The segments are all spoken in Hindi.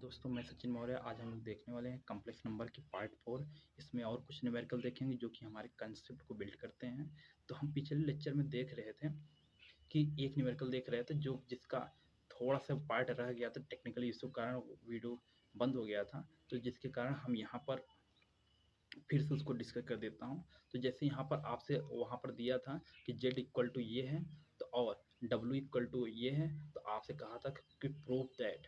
दोस्तों, मैं सचिन मौर्य। आज हम लोग देखने वाले हैं कॉम्प्लेक्स नंबर की पार्ट 4। इसमें और कुछ न्यूमेरिकल देखेंगे जो कि हमारे कंसेप्ट को बिल्ड करते हैं। तो हम पिछले लेक्चर में देख रहे थे कि एक न्यूमेरिकल देख रहे थे जो जिसका थोड़ा सा पार्ट रह गया था, टेक्निकली इशू के कारण वीडियो बंद हो गया था। तो जिसके कारण हम यहाँ पर फिर से उसको डिस्कस कर देता हूँ। तो जैसे यहाँ पर आपसे वहाँ पर दिया था कि z इक्वल टू ये है तो और w इक्वल टू ये है, तो आपसे कहा था कि प्रूव दैट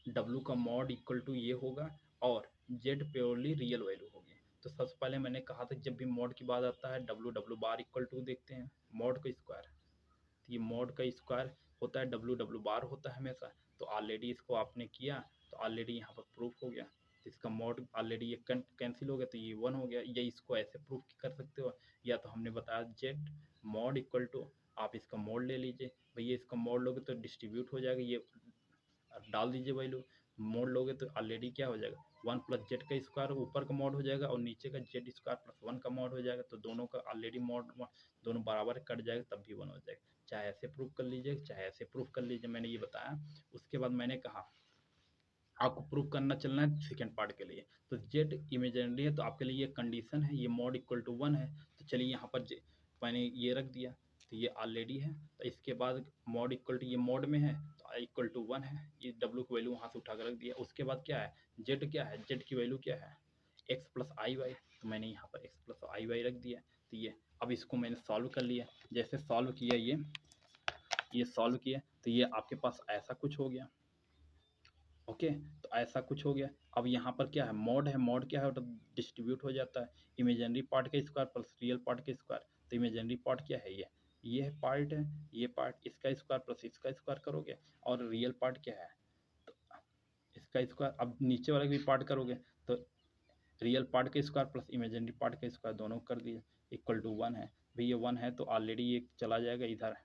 W का मॉड इक्वल टू ये होगा और Z प्योरली रियल वैल्यू होगी। तो सबसे पहले मैंने कहा था जब भी मॉड की बात आता है W बार इक्वल टू देखते हैं मॉड का स्क्वायर। तो ये मॉड का स्क्वायर होता है W बार होता है हमेशा। तो ऑलरेडी इसको आपने किया तो ऑलरेडी यहाँ पर प्रूफ हो गया। तो इसका मॉड ऑलरेडी ये कैंसिल हो गया तो ये 1 हो गया। या इसको ऐसे प्रूफ कर सकते हो, या तो हमने बताया Z मॉड इक्वल टू, आप इसका मॉड ले लीजिए भैया। इसका मॉड लोगे तो डिस्ट्रीब्यूट हो जाएगा, ये डाल दीजिए वैल्यू। मोड लोगे तो ऑलरेडी क्या हो जाएगा 1 प्लस जेड का स्क्वायर ऊपर का मॉड हो जाएगा और नीचे का जेड स्क्वायर प्लस 1 का मॉड हो जाएगा। तो दोनों का ऑलरेडी मॉड दोनों बराबर कट जाएगा तब भी 1 हो जाएगा। चाहे ऐसे प्रूफ कर लीजिए चाहे ऐसे प्रूफ कर लीजिए, मैंने ये बताया। उसके बाद मैंने कहा आपको प्रूफ करना चलना है सेकेंड पार्ट के लिए। तो जेड इमेजिनरी है तो आपके लिए ये कंडीशन है, ये मॉड इक्वल टू 1 है। तो चलिए यहाँ पर मैंने ये रख दिया तो ये ऑलरेडी है। तो इसके बाद मॉड इक्वल टू ये मॉड में है तो आई इक्वल टू 1 है। ये डब्ल्यू की वैल्यू वहाँ से उठा कर रख दिया। उसके बाद क्या है जेड, क्या है जेड की वैल्यू क्या है एक्स प्लस आई वाई। तो मैंने यहाँ पर एक्स प्लस आई वाई रख दिया। तो ये अब इसको मैंने सॉल्व कर लिया। जैसे सॉल्व किया ये सॉल्व किया तो ये आपके पास ऐसा कुछ हो गया। ओके, तो ऐसा कुछ हो गया। अब यहाँ पर क्या है मॉड क्या है तो डिस्ट्रीब्यूट हो जाता है इमेजिनरी पार्ट का स्क्वायर प्लस रियल पार्ट का स्क्वायर। तो इमेजिनरी पार्ट क्या है ये पार्ट है, ये पार्ट इसका स्क्वायर प्लस इसका स्क्वायर करोगे और रियल पार्ट क्या है तो इसका स्क्वायर। अब नीचे वाले भी पार्ट करोगे तो रियल पार्ट का स्क्वायर प्लस इमेजिनरी पार्ट का स्क्वायर दोनों कर दिए इक्वल टू 1 है। भाई ये 1 है तो ऑलरेडी ये चला जाएगा इधर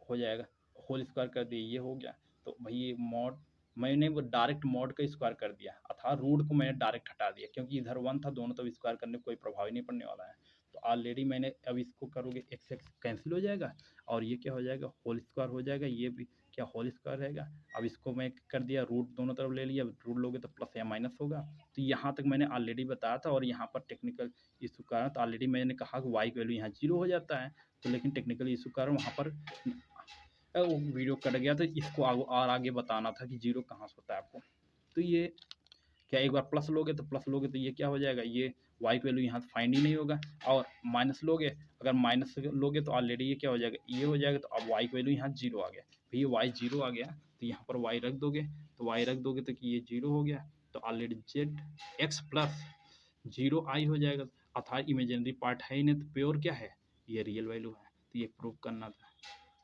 हो जाएगा, होल स्क्वायर कर दिए ये हो गया। तो भाई ये मॉड मैंने वो डायरेक्ट मॉड का स्क्वायर कर दिया अर्थात रूट को मैंने डायरेक्ट हटा दिया क्योंकि इधर 1 था, दोनों तरफ स्क्वायर करने में कोई प्रभाव ही नहीं पड़ने वाला है। तो ऑलरेडी मैंने अब इसको करोगे एक्स एक्स कैंसिल हो जाएगा और ये क्या हो जाएगा होल स्क्वायर हो जाएगा। ये भी क्या होल स्क्वायर रहेगा। अब इसको मैं कर दिया रूट दोनों तरफ ले लिया, रूट लोगे तो प्लस या माइनस होगा। तो यहाँ तक मैंने ऑलरेडी बताया था और यहाँ पर टेक्निकल इशू कारण तो ऑलरेडी मैंने कहा कि वाई की वैल्यू यहाँ 0 हो जाता है। तो लेकिन टेक्निकल इशू कारण वहाँ पर वो वीडियो कट गया। तो इसको और आगे बताना था कि 0 कहाँ से होता है आपको। तो ये क्या एक बार प्लस लोगे तो ये क्या हो जाएगा ये वाई की वैल्यू यहाँ फाइंड ही नहीं होगा। और माइनस लोगे, अगर माइनस लोगे तो ऑलरेडी ये क्या हो जाएगा ये हो जाएगा। तो अब वाई की वैल्यू यहाँ 0 आ गया। भैया वाई 0 आ गया तो यहाँ पर वाई रख दोगे तो वाई रख दोगे तो कि ये 0 हो गया। तो ऑलरेडी जेड एक्स प्लस 0 आई हो जाएगा अर्थात इमेजिनरी पार्ट है ही नहीं। तो प्योर क्या है ये रियल वैल्यू है। तो ये प्रूव करना था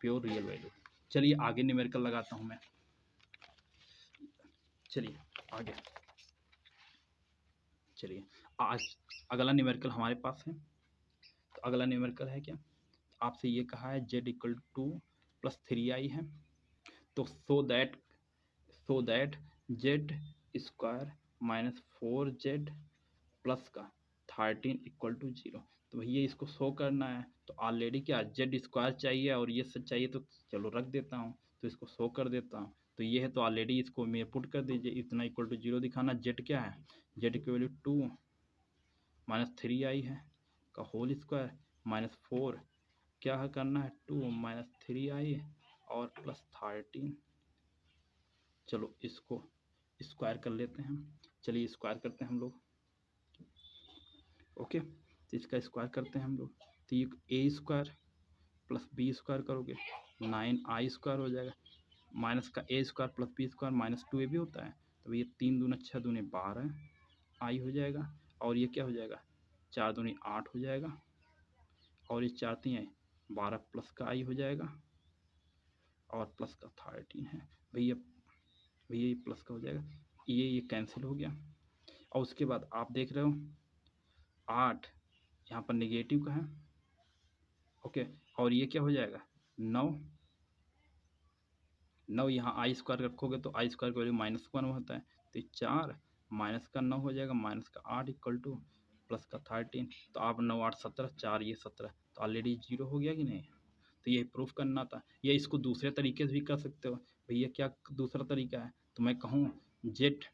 प्योर रियल वैल्यू। चलिए आगे न्यूमेरिकल लगाता हूँ मैं। चलिए आगे चलिए आज अगला न्यूमेरिकल हमारे पास है। तो अगला न्यूमेरिकल है क्या, आपसे ये कहा है z equal two plus 3i है। तो so that Z square minus 4z plus का 13 इक्वल टू 0। तो भैया इसको शो करना है तो ऑलरेडी क्या जेड स्क्वायर चाहिए और ये सब चाहिए। तो चलो रख देता हूँ तो इसको शो कर देता हूँ। तो ये है तो ऑलरेडी इसको मैं पुट कर दीजिए इतना इक्वल टू 0 दिखाना। जेड क्या है जेड की वैल्यू 2 माइनस 3i है का होल स्क्वायर माइनस 4 क्या है करना है 2 माइनस 3i और प्लस 13। चलो इसको स्क्वायर कर लेते हैं। चलिए स्क्वायर करते हैं हम लोग। ओके, तो इसका स्क्वायर करते हैं हम लोग। तो ये a square plus B square करोगे 9i स्क्वायर हो जाएगा माइनस का a square plus B square minus 2a भी होता है। तो ये 3 दूना 6 दूने 12 आई हो जाएगा और ये क्या हो जाएगा 4 दूनी 8 हो जाएगा और ये 4 3 12 प्लस का आई हो जाएगा और प्लस का 13 है। भैया ये प्लस का हो जाएगा ये कैंसिल हो गया। और उसके बाद आप देख रहे हो 8 यहाँ पर नेगेटिव का है। ओके, और ये क्या हो जाएगा 9 यहाँ आई स्क्वायर रखोगे तो आई स्क्वायर की वैल्यू -1 होता है। तो 4 माइनस का 9 हो जाएगा माइनस का 8 इक्वल टू प्लस का 13। तो आप 9 8 17 4 ये 17 तो ऑलरेडी 0 हो गया कि नहीं। तो ये प्रूफ करना था। या इसको दूसरे तरीके से भी कर सकते हो। भैया क्या दूसरा तरीका है, तो मैं कहूँ जेड,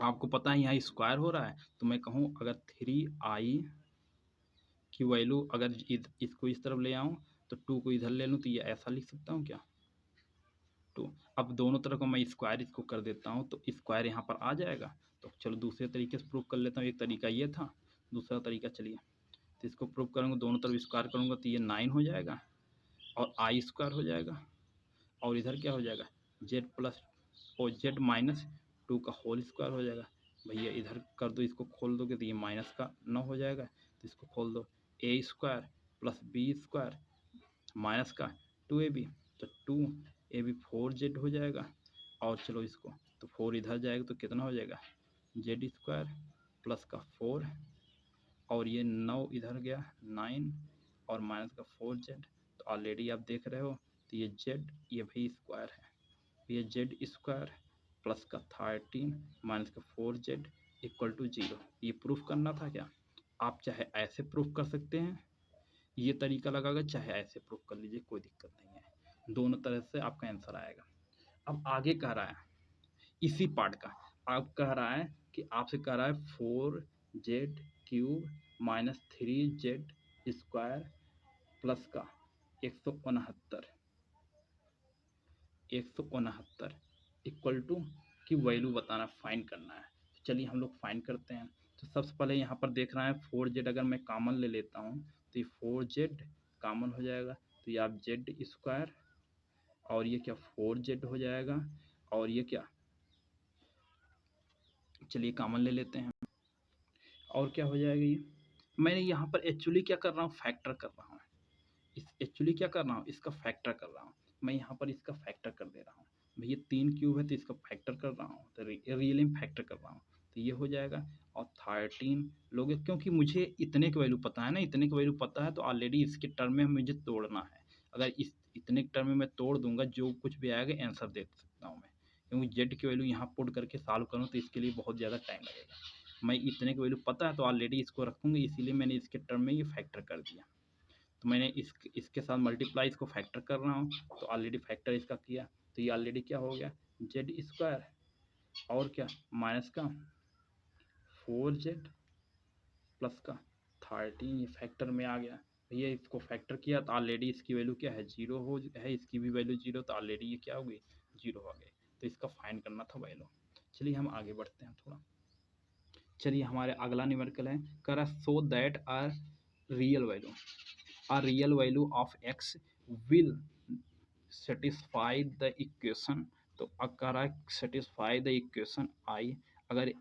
आपको पता है यहाँ स्क्वायर हो रहा है, तो मैं कहूँ अगर 3i की वैल्यू अगर इसको इस तरफ ले आऊँ तो 2 को इधर ले लूँ तो ये ऐसा लिख सकता हूँ क्या, 2। अब दोनों तरफ को मैं स्क्वायर इसको कर देता हूँ तो स्क्वायर यहाँ पर आ जाएगा। तो चलो दूसरे तरीके से प्रूव कर लेता हूँ, एक तरीका ये था, दूसरा तरीका चलिए, तो इसको प्रूव करूँगा, दोनों तरफ स्क्वायर करूँगा तो ये 9 हो जाएगा और आई स्क्वायर हो जाएगा, और इधर क्या हो जाएगा, जेड प्लस और जेड माइनस 2 का होल स्क्वायर हो जाएगा। भैया इधर कर दो, इसको खोल दोगे तो ये माइनस का 9 हो जाएगा, तो इसको खोल दो, a square plus B square minus का 2ab, तो 2ab 4z हो जाएगा। और चलो इसको तो 4 इधर जाएगा तो कितना हो जाएगा, जेड स्क्वायर प्लस का 4 और ये 9 इधर गया 9 और माइनस का 4z, तो ऑलरेडी आप देख रहे हो, तो ये जेड ये भी स्क्वायर है, ये जेड स्क्वायर प्लस का 13 माइनस का 4z इक्वल टू 0। ये प्रूफ करना था क्या, आप चाहे ऐसे प्रूफ कर सकते हैं, ये तरीका लगाकर, चाहे ऐसे प्रूफ कर लीजिए, कोई दिक्कत नहीं है, दोनों तरह से आपका आंसर आएगा। अब आगे कह रहा है इसी पार्ट का, आप कह रहा है कि आपसे कह रहा है 4z³ minus 3z square plus का 169 इक्वल टू की वैल्यू बताना, फाइंड करना है। तो चलिए हम लोग फाइंड करते हैं। तो सबसे पहले यहाँ पर देख रहा है 4z, अगर मैं कॉमन ले लेता हूँ तो ये 4z कॉमन हो जाएगा, तो ये आप जेड स्क्वायर और ये क्या 4z हो जाएगा, और ये क्या, चलिए कॉमन ले लेते हैं, और क्या हो जाएगा, ये मैंने यहाँ पर एक्चुअली क्या कर रहा हूँ, फैक्टर कर रहा हूँ, एक्चुअली क्या कर रहा हूँ, इसका फैक्टर कर रहा हूँ, मैं यहाँ पर इसका फैक्टर कर दे रहा हूँ। भैया 3 क्यूब है तो इसका फैक्टर कर रहा हूँ, तो रियली में फैक्टर कर रहा हूँ, तो ये हो जाएगा। और 13 लोगे, क्योंकि मुझे इतने की वैल्यू पता है ना, इतने की वैल्यू पता है तो ऑलरेडी इसके टर्म में मुझे तोड़ना है। अगर इतने टर्म में मैं तोड़ दूंगा, जो कुछ भी आएगा आंसर दे सकता हूँ मैं, क्योंकि जेड की वैल्यू यहाँ पुट करके सॉल्व करूँ तो इसके लिए बहुत ज़्यादा टाइम लगेगा। मैं इतने की वैल्यू पता है तो ऑलरेडी इसको रखूँगी, इसीलिए मैंने इसके टर्म में ये फैक्टर कर दिया। तो मैंने इसके साथ मल्टीप्लाई, इसको फैक्टर कर रहा हूँ, तो ऑलरेडी फैक्टर इसका किया, तो ये ऑलरेडी क्या हो गया, जेड स्क्वायर और क्या माइनस का 4z प्लस का 13, ये फैक्टर में आ गया। भैया इसको फैक्टर किया तो ऑलरेडी इसकी वैल्यू क्या है, 0 हो है, इसकी भी वैल्यू 0, तो ऑलरेडी ये क्या हो गई, 0 हो गई। तो इसका फाइंड करना था वैल्यू। चलिए हम आगे बढ़ते हैं थोड़ा। चलिए हमारे अगला न्यूमेरिकल है, करा so that a real value of x will satisfy the equation। तो अगर satisfy the equation I, अगर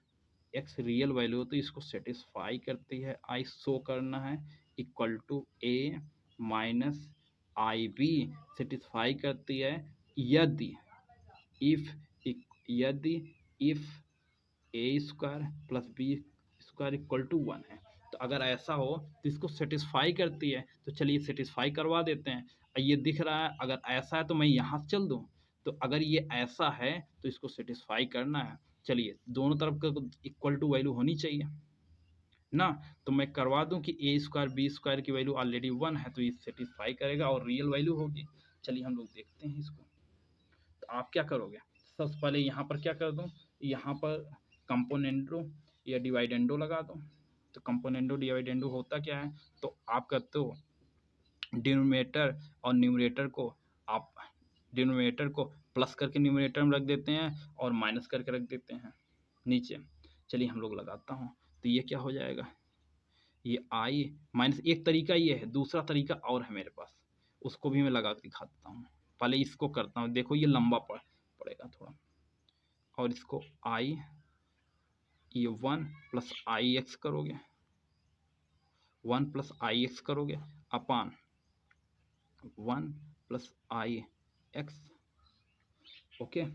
x रियल वैल्यू हो तो इसको सेटिस्फाई करती है, I शो करना है, equal to a minus I B satisfy करती है यदि यदि if A square plus B square equal to 1 है। तो अगर ऐसा हो तो इसको सेटिस्फाई करती है, तो चलिए सेटिस्फाई करवा देते हैं। ये दिख रहा है, अगर ऐसा है तो मैं यहाँ से चल दूँ, तो अगर ये ऐसा है तो इसको सेटिस्फाई करना है। चलिए दोनों तरफ का इक्वल टू वैल्यू होनी चाहिए ना, तो मैं करवा दूं कि ए स्क्वायर बी स्क्वायर की वैल्यू ऑलरेडी 1 है, तो ये सेटिस्फाई करेगा और रियल वैल्यू होगी। चलिए हम लोग देखते हैं इसको। तो आप क्या करोगे, सबसे पहले यहाँ पर क्या कर दूँ, यहाँ पर कंपोनेंडो या डिवाइडेंडो लगा दो। तो कंपोनेंडो डिवाइडेंडो होता क्या है, तो आप करते हो डिनोमिनेटर और न्यूमरेटर को, आप डिनोमिनेटर को प्लस करके न्यूमरेटर में रख देते हैं और माइनस करके रख देते हैं नीचे। चलिए हम लोग लगाता हूँ, तो ये क्या हो जाएगा, ये आई माइनस, एक तरीका ये है, दूसरा तरीका और है मेरे पास, उसको भी मैं लगा के दिखा देता हूँ। पहले इसको करता हूँ, देखो ये लंबा पड़ेगा थोड़ा, और इसको आई ये 1 प्लस आई एक्स करोगे, 1 प्लस आई एक्स करोगे अपान 1 प्लस आई एक्स। ओके,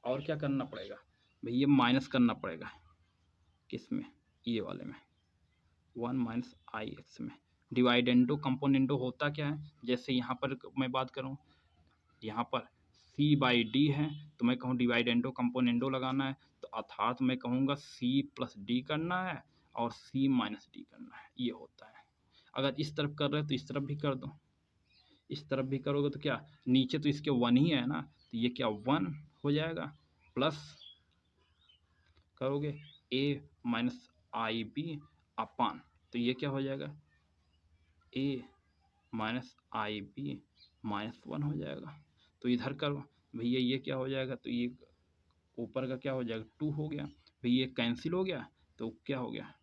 और क्या करना पड़ेगा भैया, माइनस करना पड़ेगा, किस में, ये वाले में, 1 माइनस आई एक्स में। डिवाइडेंडो कंपोनेंडो होता क्या है, जैसे यहाँ पर मैं बात करूँ, यहाँ पर c बाई डी है, तो मैं कहूँ डिवाइडेंडो कंपोनेंडो लगाना है, तो अर्थात मैं कहूँगा c प्लस डी करना है और c माइनस डी करना है, ये होता है। अगर इस तरफ कर रहे हो तो इस तरफ भी कर दो, इस तरफ भी करोगे तो क्या, नीचे तो इसके 1 ही है ना, तो ये क्या 1 हो जाएगा, प्लस करोगे a minus I B upon, तो ये क्या हो जाएगा a minus I B minus 1 हो जाएगा। तो इधर करो भैया, ये क्या हो जाएगा, तो ये ऊपर का क्या हो जाएगा 2 हो गया भैया, ये कैंसिल हो गया तो क्या हो गया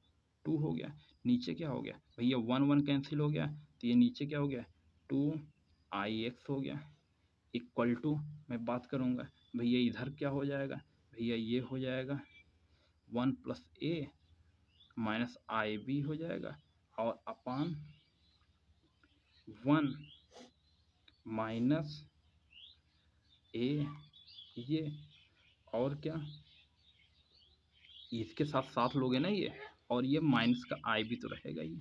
2 हो गया। नीचे क्या हो गया भैया 1 1 कैंसिल हो गया, तो ये नीचे क्या हो गया 2 आई एक्स हो गया, इक्वल टू मैं बात करूँगा भैया इधर क्या हो जाएगा भैया, ये हो जाएगा 1 plus A minus I B हो जाएगा, और अपान 1 माइनस ए, ये और क्या इसके साथ साथ लोगे ना ये, और ये माइनस का आई भी तो रहेगा ही,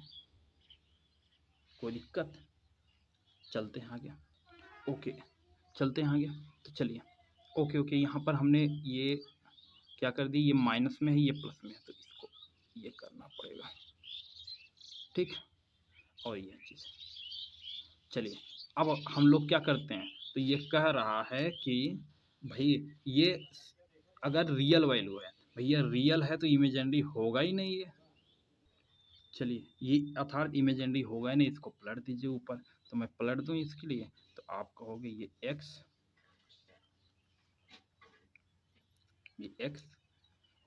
कोई दिक्कत। चलते हैं आगे, ओके चलते हैं आगे। तो चलिए ओके ओके, यहाँ पर हमने ये क्या कर दी, ये माइनस में है ये प्लस में है, तो इसको ये करना पड़ेगा, ठीक। और ये चीज़ चलिए, अब हम लोग क्या करते हैं, तो ये कह रहा है कि भाई ये अगर रियल वैल्यू है भैया, रियल है तो इमेजिनरी होगा ही नहीं ये। चलिए ये अर्थात इमेजिनरी होगा ही नहीं, इसको पलट दीजिए ऊपर, तो मैं पलट दूं इसके लिए, तो आप कहोगे ये x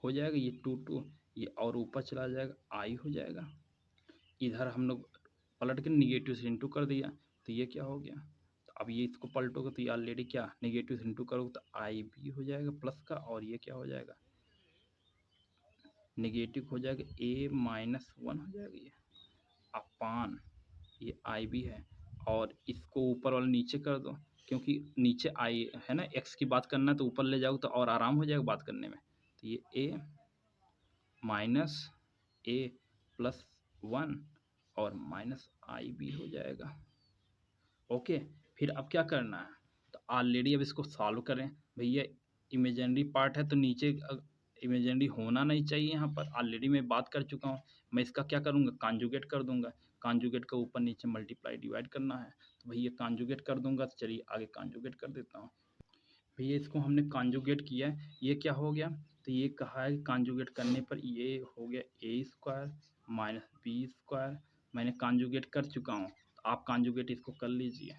हो जाएगा, ये 2 2 ये और ऊपर चला जाएगा i हो जाएगा। इधर हम लोग पलट के निगेटिव से इंटू कर दिया, तो ये क्या हो गया, तो अब ये इसको पलटोगे तो ये ऑलरेडी क्या निगेटिव से इंटू करोगे तो आई भी हो जाएगा प्लस का, और ये क्या हो जाएगा निगेटिव हो जाएगा a माइनस 1 हो जाएगा, ये अपान ये आई भी है, और इसको ऊपर वाला नीचे कर दो, क्योंकि नीचे आई है ना, एक्स की बात करना है तो ऊपर ले जाओ तो और आराम हो जाएगा बात करने में। तो ये ए माइनस ए प्लस 1 और माइनस आई भी हो जाएगा, ओके। फिर अब क्या करना है, तो ऑलरेडी अब इसको सॉल्व करें भैया, इमेजिनरी पार्ट है तो नीचे इमेजिनरी होना नहीं चाहिए, यहाँ पर ऑलरेडी मैं बात कर चुका हूँ। मैं इसका क्या करूँगा कॉन्जुगेट कर दूंगा, कॉन्जुगेट का ऊपर नीचे मल्टीप्लाई डिवाइड करना है, तो भैया कॉन्जुगेट कर दूंगा। तो चलिए आगे कॉन्जुगेट कर देता हूँ भैया, इसको हमने कॉन्जुगेट किया है, ये क्या हो गया, तो ये कहा है कॉन्जुगेट करने पर ये हो गया ए स्क्वायर माइनस बी स्क्वायर, मैंने कॉन्जुगेट कर चुका हूँ, तो आप कॉन्जुगेट इसको कर लीजिए,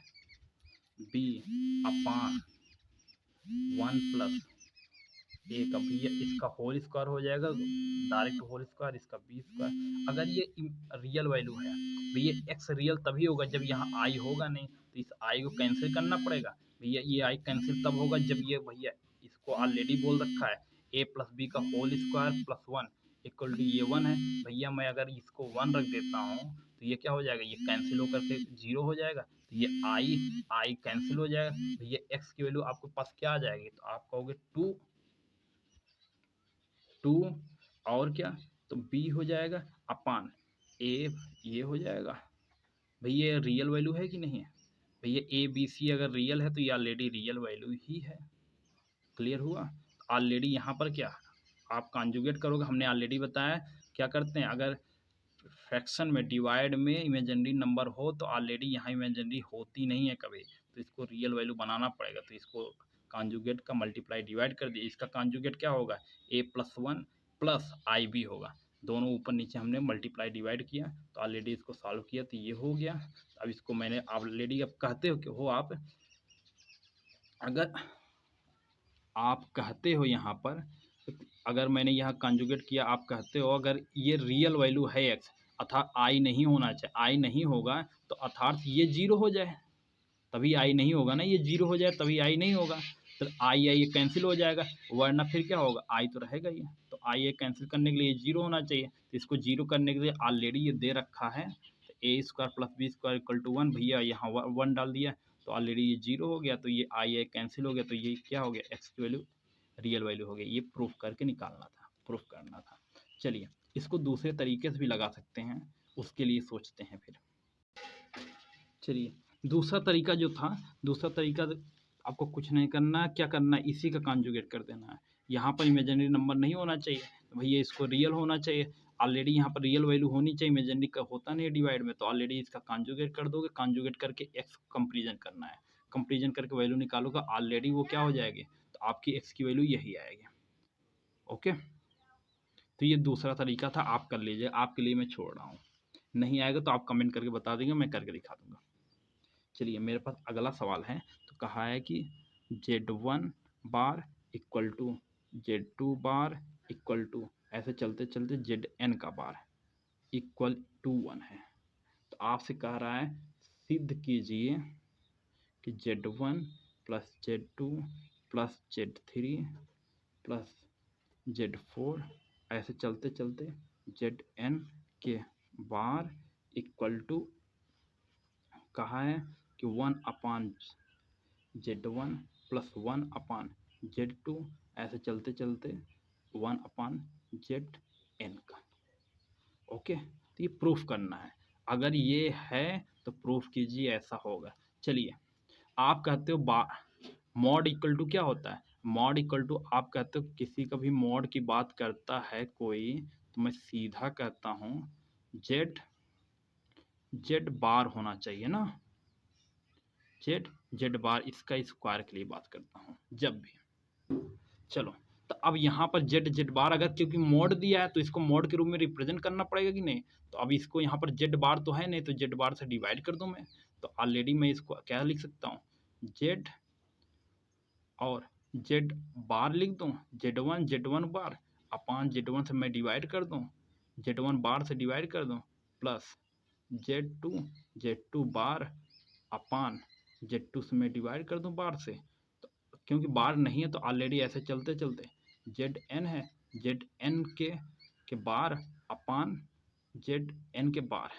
बी अपान 1 प्लस ए का भैया इसका होल स्क्वायर हो जाएगा, डायरेक्ट होल स्क्वायर, इसका बी स्क्वायर। अगर ये रियल वैल्यू है भैया, एक्स रियल तभी होगा जब यहाँ आई होगा नहीं, तो इस आई को कैंसिल करना पड़ेगा भैया, ये आई कैंसिल तब होगा जब ये भैया इसको ऑलरेडी बोल रखा है ए प्लस बी का whole square plus 1 equal to ये 1 है भैया, मैं अगर इसको 1 रख देता हूँ तो ये क्या हो जाएगा, ये कैंसिल होकर के 0 हो जाएगा, तो ये आई कैंसिल हो जाएगा भैया, एक्स की वैल्यू आपके पास क्या आ जाएगी, तो आप कहोगे 2 और क्या, तो b हो जाएगा अपान a, ये हो जाएगा भैया, रियल वैल्यू है कि नहीं है भैया, ए बी सी अगर रियल है तो ये ऑलरेडी रियल वैल्यू ही है। क्लियर हुआ, ऑलरेडी यहाँ पर क्या आप कॉन्जुगेट करोगे, हमने ऑलरेडी बताया क्या करते हैं, अगर फ्रैक्शन में डिवाइड में इमेजिनरी नंबर हो तो ऑलरेडी यहाँ इमेजिनरी होती नहीं है कभी, तो इसको रियल वैल्यू बनाना पड़ेगा, तो इसको कॉन्जुगेट का मल्टीप्लाई डिवाइड कर दिए, इसका कॉन्जुगेट क्या होगा ए प्लस 1 प्लस आई बी होगा, दोनों ऊपर नीचे हमने मल्टीप्लाई डिवाइड किया, तो ऑलरेडी इसको सॉल्व किया तो ये हो गया। अब इसको मैंने ऑलरेडी अब कहते हो आप, अगर आप कहते हो यहाँ पर, अगर मैंने यहाँ कॉन्जुगेट किया, आप कहते हो अगर ये रियल वैल्यू है एक्स, अर्थात आई नहीं होना चाहिए, आई नहीं होगा तो अर्थात ये 0 हो जाए, तभी आई नहीं होगा ना, ये 0 हो जाए तभी आई नहीं होगा, तो आई आई ये कैंसिल हो जाएगा, वरना फिर क्या होगा आई तो रहेगा ही, तो आई ये कैंसिल करने के लिए 0 होना चाहिए, तो इसको 0 करने के लिए ऑलरेडी ये दे रखा है, तो a square plus B square equal to 1 भैया, यहाँ 1 डाल दिया तो ऑलरेडी ये 0 हो गया, तो ये आई आई कैंसिल हो गया, तो ये क्या हो गया एक्स की वैल्यू रियल वैल्यू हो गई, ये प्रूफ करके निकालना था, प्रूफ करना था। चलिए इसको दूसरे तरीके से भी लगा सकते हैं, उसके लिए सोचते हैं फिर। चलिए दूसरा तरीका जो था, दूसरा तरीका आपको कुछ नहीं करना है, क्या करना है इसी का कॉन्जुगेट कर देना है, यहाँ पर इमेजिनरी नंबर नहीं होना चाहिए तो भैया इसको रियल होना चाहिए, ऑलरेडी यहाँ पर रियल वैल्यू होनी चाहिए, इमेजिनरी का होता नहीं है डिवाइड में, तो ऑलरेडी इसका कॉन्जुगेट कर दोगे, कॉन्जुगेट करके एक्स कंपेरिजन करना है, कंपेरिजन करके वैल्यू निकालोगे ऑलरेडी वो क्या हो जाएगी, तो आपकी एक्स की वैल्यू यही आएगी। ओके, तो ये दूसरा तरीका था, आप कर लीजिए, आपके लिए मैं छोड़ रहा हूँ। नहीं आएगा तो आप कमेंट करके बता देंगे, मैं करके दिखा दूंगा। चलिए मेरे पास अगला सवाल है, तो कहा है कि Z1 bar equal to Z2 bar equal to, ऐसे चलते चलते Zn का बार इक्वल टू 1 है। तो आपसे कह रहा है सिद्ध कीजिए कि Z1 plus Z2 plus Z3 plus Z4 ऐसे चलते चलते Zn के बार इक्वल टू कहा है कि 1/Z1 प्लस 1/Z2 ऐसे चलते चलते 1/Zn का। ओके, तो ये प्रूफ करना है। अगर ये है तो प्रूफ कीजिए ऐसा होगा। चलिए, आप कहते हो मॉड इक्वल टू क्या होता है, मॉड इक्वल टू आप कहते हो किसी का भी मॉड की बात करता है कोई, तो मैं सीधा कहता हूँ जेड बार होना चाहिए ना, जेड बार, इसका स्क्वायर के लिए बात करता हूँ जब भी। चलो, तो अब यहाँ पर जेड बार अगर क्योंकि मोड दिया है तो इसको मोड के रूप में रिप्रेजेंट करना पड़ेगा कि नहीं। तो अब इसको यहाँ पर जेड बार तो है नहीं, तो जेड बार से डिवाइड कर दूँ मैं, तो ऑलरेडी मैं इसको क्या लिख सकता हूँ, जेड और जेड बार लिख दूँ, जेड वन बार अपान जेड1 से मैं डिवाइड कर दूँ, जेड1 बार से डिवाइड कर दूँ, प्लस जेड टू बार अपान जेड2 से मैं डिवाइड कर दूँ बार से। तो क्योंकि बार नहीं है तो ऑलरेडी ऐसे चलते चलते जेड एन है, जेड एन के बार अपान जेड एन के बार।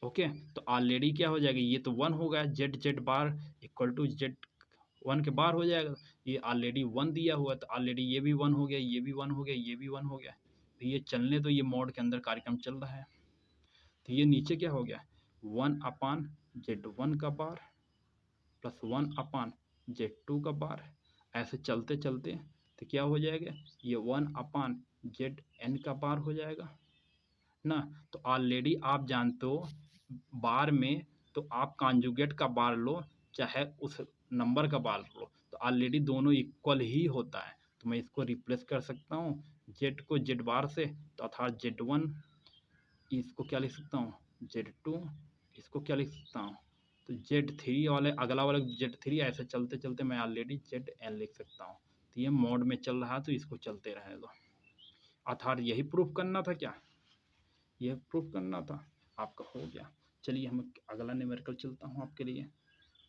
ओके, तो ऑलरेडी क्या हो जाएगा, ये तो 1 हो गया, जेड बार इक्वल टू जेड1 के बार हो जाएगा। ये ऑलरेडी 1 दिया हुआ है, तो ऑलरेडी ये भी 1 हो गया, ये भी 1 हो गया, ये भी 1 हो गया। तो ये चलने तो ये मोड के अंदर कार्यक्रम चल रहा है। तो ये नीचे क्या हो गया, 1/Z1 का बार प्लस 1/Z2 का बार, ऐसे चलते चलते तो क्या हो जाएगा, ये 1/Zn का बार हो जाएगा ना। तो ऑलरेडी आप जानते हो बार में तो आप कॉन्जुगेट का बार लो चाहे उस नंबर का बार लो, तो ऑलरेडी दोनों इक्वल ही होता है। तो मैं इसको रिप्लेस कर सकता हूँ जेड को जेड बार से, तो अर्थात जेड1, इसको क्या लिख सकता हूँ जेड2, इसको क्या लिख सकता हूँ, तो जेड3 वाले अगला वाला जेड3, ऐसे चलते चलते मैं ऑलरेडी जेड एन लिख सकता हूँ। तो ये मोड में चल रहा है तो इसको चलते रहे दो। अर्थात यही प्रूफ करना था क्या, यह प्रूफ करना था, आपका हो गया। चलिए हम अगला न्यूमेरिकल चलता हूँ आपके लिए।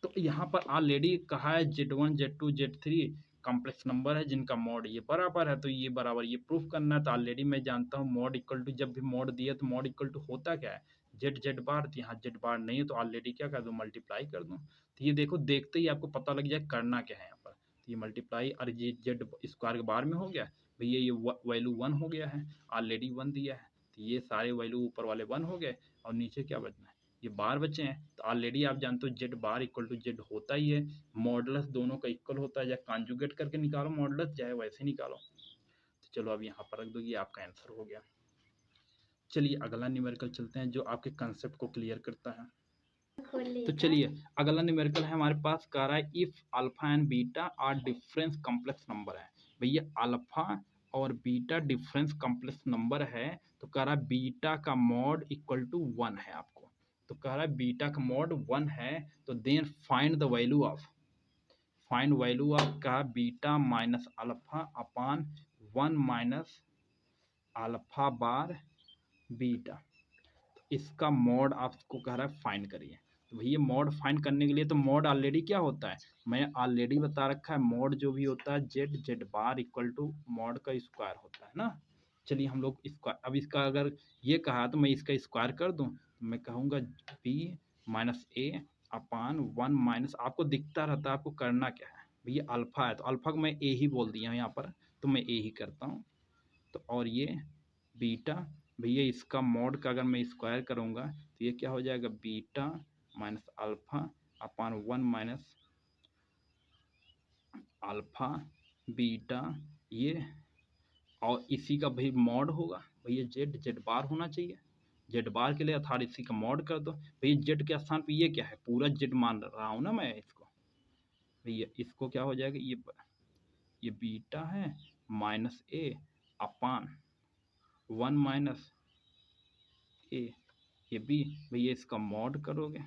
तो यहाँ पर ऑलरेडी कहा है जेड1 जेड2 जेड3 कॉम्प्लेक्स नंबर है जिनका मॉड ये बराबर है, तो ये बराबर ये प्रूफ करना है। तो ऑलरेडी मैं जानता हूँ मॉड इक्वल टू, जब भी मॉड दिया तो मॉड इक्वल टू होता क्या है, जेड बार। तो यहाँ जेड बार नहीं है तो ऑलरेडी क्या कर दूँ, मल्टीप्लाई कर दूँ। तो ये देखो, देखते ही आपको पता लग जाए करना क्या है यहाँ पर। तो ये मल्टीप्लाई और ये जेड स्क्वायर के बार में हो गया भैया, ये वैल्यू 1 हो गया है, ऑलरेडी 1 दिया है, तो ये सारे वैल्यू ऊपर वाले 1 हो गए और नीचे क्या बचना है, ये बार बचे हैं। तो ऑलरेडी आप जानते हो Z bar equal to Z होता ही है, मॉडुलस दोनों का इक्वल होता है, या कॉन्जुगेट करके निकालो मॉडुलस, चाहे वैसे निकालो। तो चलो अब यहाँ पर रख दो, ये आपका आंसर हो गया। चलिए अगला न्यूमेरिकल चलते हैं जो आपके कंसेप्ट को क्लियर करता है। तो चलिए अगला न्यूमेरिकल है हमारे पास, कह रहा है if alpha and beta are difference complex number है। भैया अल्फा और बीटा डिफरेंस कॉम्प्लेक्स नंबर है, तो कह रहा है बीटा का मॉड इक्वल टू 1 है आपको। तो कह रहा है बीटा का मॉड 1 है, तो then find the value of, का beta minus alpha upon 1 minus alpha bar beta. इसका मॉड आपको कह रहा है फाइंड करिए। तो भैया मॉड फाइंड करने के लिए तो मॉड ऑलरेडी क्या होता है, मैं ऑलरेडी बता रखा है, मॉड जो भी होता है Z bar equal to mod का स्क्वायर होता है ना। चलिए हम लोग स्क्वायर, अब इसका अगर ये कहा तो मैं इसका स्क्वायर कर दूं, तो मैं कहूँगा बी माइनस ए अपान 1 माइनस, आपको दिखता रहता है आपको करना क्या है। भैया अल्फा है तो अल्फा को मैं ए ही बोल दिया यहाँ पर, तो मैं ए ही करता हूँ। तो और ये बीटा, भैया इसका मॉड का अगर मैं स्क्वायर करूँगा तो ये क्या हो जाएगा, beta minus alpha upon 1 minus alpha beta, ये और इसी का भाई मॉड होगा। भैया जेड बार होना चाहिए, जेड बार के लिए अर्थात इसी का मॉड कर दो। भैया जेड के स्थान पे ये क्या है, पूरा जेड मान रहा हूँ ना मैं इसको, भैया इसको क्या हो जाएगा, ये बीटा है माइनस ए अपान 1 माइनस ए, ये बी। भैया इसका मॉड करोगे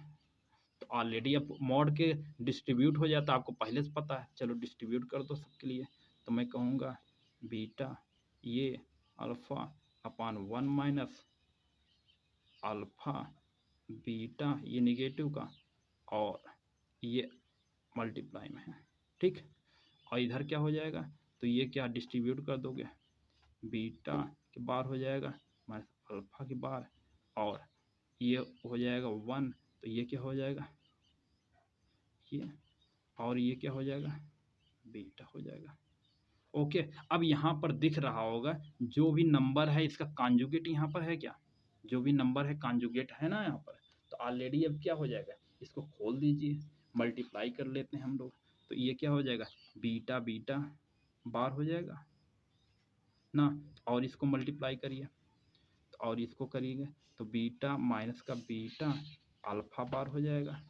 तो ऑलरेडी अब मॉड के डिस्ट्रीब्यूट हो जाता है, आपको पहले से पता है। चलो डिस्ट्रीब्यूट कर दो सबके लिए, तो मैं कहूँगा बीटा ये alpha upon 1 minus alpha beta ये निगेटिव का, और ये मल्टीप्लाई में है, ठीक। और इधर क्या हो जाएगा, तो ये क्या डिस्ट्रीब्यूट कर दोगे, बीटा के बार हो जाएगा माइनस अल्फ़ा के बार, और ये हो जाएगा 1, तो ये क्या हो जाएगा ये, और ये क्या हो जाएगा बीटा हो जाएगा। ओके, अब यहाँ पर दिख रहा होगा जो भी नंबर है इसका कॉन्जुगेट यहाँ पर है क्या, जो भी नंबर है कॉन्जुगेट है ना यहाँ पर, तो ऑलरेडी अब क्या हो जाएगा, इसको खोल दीजिए, मल्टीप्लाई कर लेते हैं हम लोग, तो ये क्या हो जाएगा बीटा बीटा बार हो जाएगा ना, और इसको मल्टीप्लाई करिए और इसको करिएगा तो बीटा माइनस का बीटा अल्फ़ा बार हो जाएगा,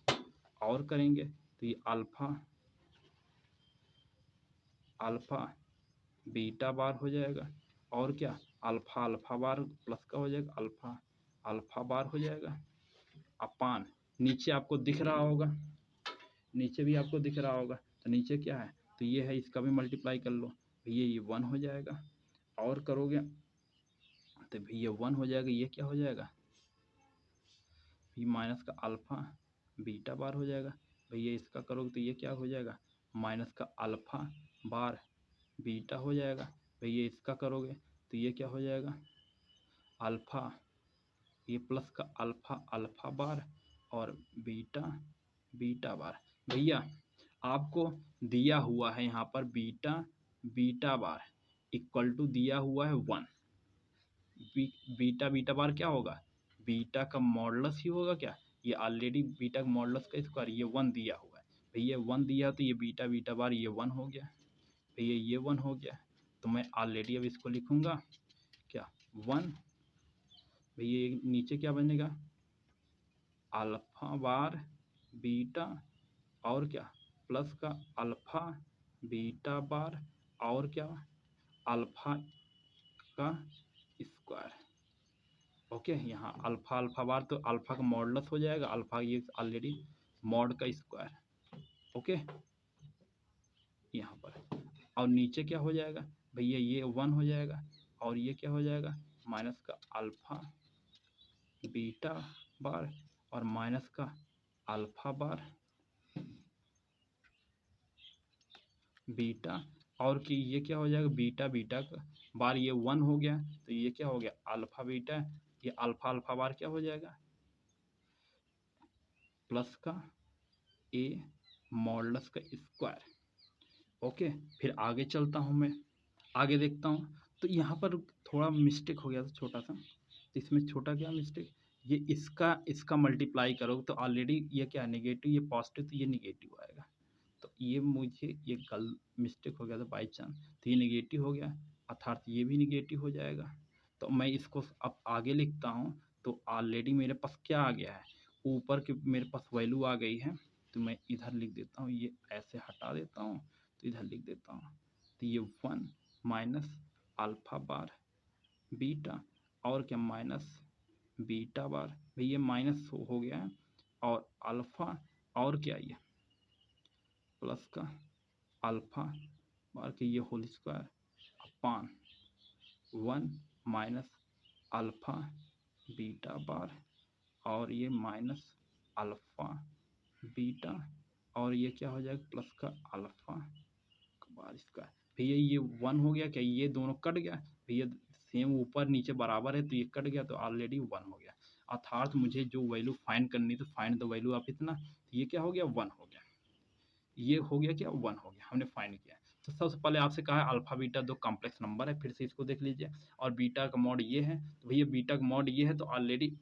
और करेंगे तो ये अल्फ़ा अल्फ़ा बीटा बार हो जाएगा, और क्या अल्फ़ा अल्फ़ा बार प्लस का हो जाएगा अल्फ़ा अल्फ़ा बार हो जाएगा अपान, नीचे आपको दिख रहा होगा, नीचे भी आपको दिख रहा होगा, तो नीचे क्या है, तो ये है, इसका भी मल्टीप्लाई कर लो, ये 1 हो जाएगा, और करोगे तो भैया 1 हो जाएगा, ये क्या हो जाएगा माइनस का अल्फ़ा बीटा बार हो जाएगा, भैया इसका करोगे तो ये क्या हो जाएगा माइनस का अल्फ़ा बार बीटा हो जाएगा, भैया इसका करोगे तो ये क्या हो जाएगा अल्फ़ा, ये प्लस का अल्फ़ा अल्फ़ा बार और बीटा बीटा बार। भैया आपको दिया हुआ है यहाँ पर beta beta bar equal to दिया हुआ है 1, बीटा बीटा बार क्या होगा, बीटा का मॉडुलस ही होगा क्या, ये ऑलरेडी बीटा का मॉडुलस का स्क्वायर, ये 1 दिया हुआ है, भैया 1 दिया तो ये बीटा बीटा बार ये 1 हो गया, भैया ये 1 हो गया, तो मैं ऑलरेडी अब इसको लिखूंगा क्या 1, भैया नीचे क्या बनेगा अल्फ़ा बार बीटा, और क्या प्लस का अल्फ़ा बीटा बार, और क्या अल्फ़ा का स्क्वायर। ओके, यहाँ अल्फ़ा अल्फ़ा बार तो अल्फ़ा का मॉडुलस हो जाएगा, अल्फ़ा ये ऑलरेडी मॉड का स्क्वायर। ओके, यहाँ पर और नीचे क्या हो जाएगा भैया ये 1 हो जाएगा, और ये क्या हो जाएगा माइनस का अल्फ़ा बीटा बार और माइनस का अल्फ़ा बार बीटा, और कि ये क्या हो जाएगा बीटा बीटा का बार ये 1 हो गया, तो ये क्या हो गया अल्फ़ा बीटा, ये अल्फ़ा अल्फ़ा बार क्या हो जाएगा प्लस का ए मॉडुलस का स्क्वायर। ओके, फिर आगे चलता हूँ, मैं आगे देखता हूँ, तो यहाँ पर थोड़ा मिस्टेक हो गया था छोटा सा, तो इसमें छोटा क्या मिस्टेक, ये इसका मल्टीप्लाई करोगे तो ऑलरेडी ये क्या नेगेटिव, ये पॉजिटिव, तो ये निगेटिव आएगा, तो ये मुझे ये गल मिस्टेक हो गया था बाई चांस, तो ये निगेटिव हो गया, अर्थात ये भी निगेटिव हो जाएगा, तो मैं इसको अब आगे लिखता हूँ, तो ऑलरेडी मेरे पास क्या आ गया है, ऊपर के मेरे पास वैल्यू आ गई है, तो मैं इधर लिख देता हूँ, ये ऐसे हटा देता हूँ, तो इधर लिख देता हूँ, तो ये 1 माइनस अल्फ़ा बार बीटा, और क्या माइनस बीटा बार, भाई ये माइनस हो गया है, और अल्फ़ा, और क्या ये प्लस का अल्फ़ा बार के ये whole square upon 1 minus alpha beta bar, और ये माइनस अल्फ़ा बीटा, और ये क्या हो जाएगा प्लस का अल्फ़ा बार स्क्वायर। भैया ये 1 हो गया क्या, ये दोनों कट गया भैया, सेम ऊपर नीचे बराबर है, तो ये कट गया, तो ऑलरेडी 1 हो गया, अर्थात मुझे जो वैल्यू फाइंड करनी थी, फाइंड द वैल्यू ऑफ इतना, तो ये क्या हो गया 1 हो गया, ये हो गया क्या 1 हो गया, हमने फाइंड किया। तो सबसे पहले आपसे कहा है अल्फा बीटा दो कॉम्प्लेक्स नंबर है, फिर से इसको देख लीजिए, और बीटा का मॉड ये है, तो भैया बीटा का मॉड ये है, तो ऑलरेडी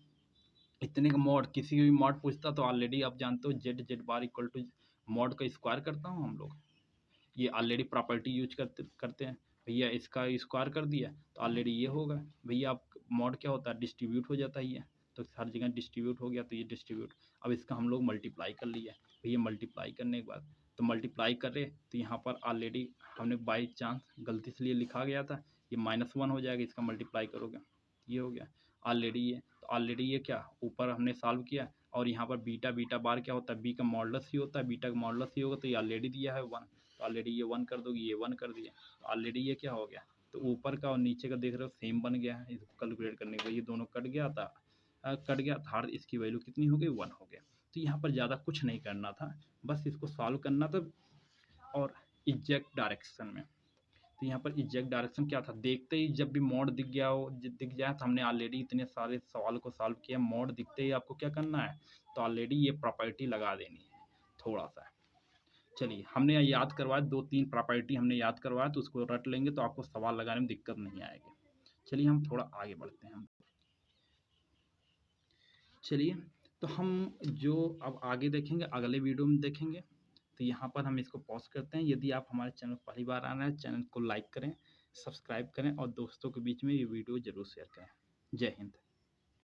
इतने का मॉड किसी भी मॉड पूछता तो ऑलरेडी आप जानते हो Z Z bar equal to mod का स्क्वायर करता हूँ हम लोग, ये ऑलरेडी प्रॉपर्टी यूज करते हैं, भैया इसका स्क्वायर कर दिया तो ऑलरेडी ये होगा, भैया आप मॉड क्या होता है डिस्ट्रीब्यूट हो जाता है ये, तो हर जगह डिस्ट्रीब्यूट हो गया, तो ये डिस्ट्रीब्यूट, अब इसका हम लोग मल्टीप्लाई कर लिया, भैया मल्टीप्लाई करने के बाद तो मल्टीप्लाई कर रहे तो यहाँ पर ऑलरेडी हमने बाई चांस गलती से लिए लिखा गया था, ये -1 हो जाएगा, इसका मल्टीप्लाई करोगे ये हो गया ऑलरेडी ये। तो ऑलरेडी ये क्या ऊपर हमने सॉल्व किया और यहाँ पर बीटा बीटा बार क्या होता है, बी का मॉडुलस ही होता है, बीटा का मॉडुलस ही होगा, तो ये ऑलरेडी दिया है 1, तो ऑलरेडी ये 1 कर दोगे, ये 1 कर दिया, तो ऑलरेडी ये क्या हो गया, तो ऊपर का और नीचे का देख रहे हो सेम बन गया है। इसको कैलकुलेट करने के बाद ये दोनों कट गया था, कट गया था, इसकी वैल्यू कितनी हो गई 1 हो गया। तो यहाँ पर ज़्यादा कुछ नहीं करना था, बस इसको सॉल्व करना था और एग्जैक्ट डायरेक्शन में। तो यहाँ पर एग्जैक्ट डायरेक्शन क्या था, देखते ही जब भी मोड दिख गया हो दिख जाए, तो हमने ऑलरेडी इतने सारे सवाल को सॉल्व किया, मोड दिखते ही आपको क्या करना है, तो ऑलरेडी ये प्रॉपर्टी लगा देनी है थोड़ा सा। चलिए हमने याद करवाया, 2-3 प्रॉपर्टी हमने याद करवाया, तो उसको रट लेंगे तो आपको सवाल लगाने में दिक्कत नहीं आएगी। चलिए हम थोड़ा आगे बढ़ते हैं। चलिए तो हम जो अब आगे देखेंगे अगले वीडियो में देखेंगे। तो यहाँ पर हम इसको पॉज करते हैं। यदि आप हमारे चैनल पहली बार आ रहे हैं, चैनल को लाइक करें, सब्सक्राइब करें और दोस्तों के बीच में ये वीडियो ज़रूर शेयर करें। जय हिंद।